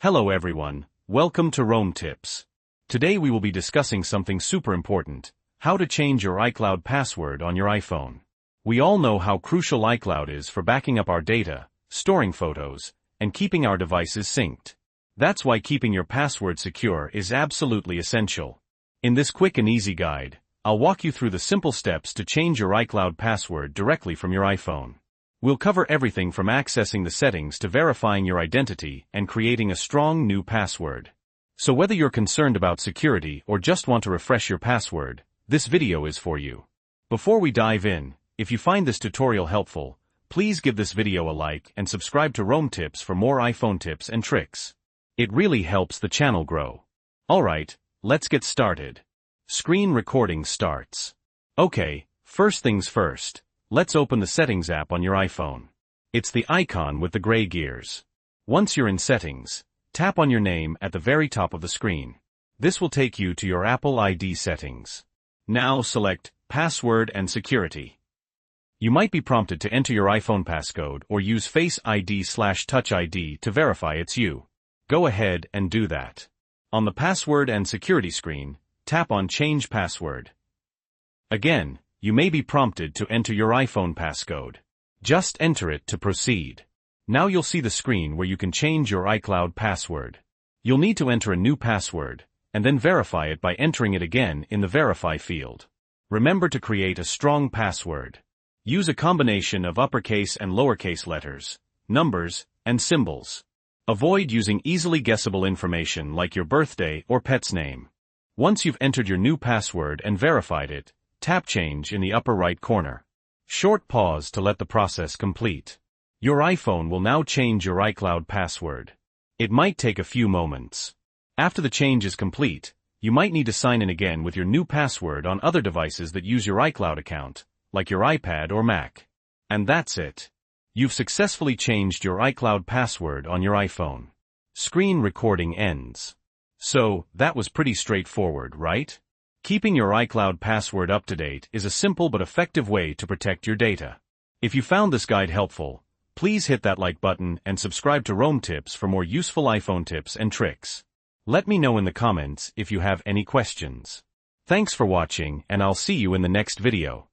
Hello everyone, welcome to Rome Tips. Today we will be discussing something super important, how to change your iCloud password on your iPhone. We all know how crucial iCloud is for backing up our data, storing photos, and keeping our devices synced. That's why keeping your password secure is absolutely essential. In this quick and easy guide, I'll walk you through the simple steps to change your iCloud password directly from your iPhone. We'll cover everything from accessing the settings to verifying your identity and creating a strong new password. So whether you're concerned about security or just want to refresh your password, this video is for you. Before we dive in, if you find this tutorial helpful, please give this video a like and subscribe to Rome Tips for more iPhone tips and tricks. It really helps the channel grow. Alright, let's get started. Screen recording starts. Okay, first things first. Let's open the Settings app on your iPhone. It's the icon with the gray gears. Once you're in Settings, tap on your name at the very top of the screen. This will take you to your Apple ID settings. Now select Password and Security. You might be prompted to enter your iPhone passcode or use Face ID/Touch ID to verify it's you. Go ahead and do that. On the Password and Security screen, tap on Change Password. Again, you may be prompted to enter your iPhone passcode. Just enter it to proceed. Now you'll see the screen where you can change your iCloud password. You'll need to enter a new password, and then verify it by entering it again in the Verify field. Remember to create a strong password. Use a combination of uppercase and lowercase letters, numbers, and symbols. Avoid using easily guessable information like your birthday or pet's name. Once you've entered your new password and verified it, tap Change in the upper right corner. Short pause to let the process complete. Your iPhone will now change your iCloud password. It might take a few moments. After the change is complete, you might need to sign in again with your new password on other devices that use your iCloud account, like your iPad or Mac. And that's it. You've successfully changed your iCloud password on your iPhone. Screen recording ends. So, that was pretty straightforward, right? Keeping your iCloud password up to date is a simple but effective way to protect your data. If you found this guide helpful, please hit that like button and subscribe to Rome Tips for more useful iPhone tips and tricks. Let me know in the comments if you have any questions. Thanks for watching, and I'll see you in the next video.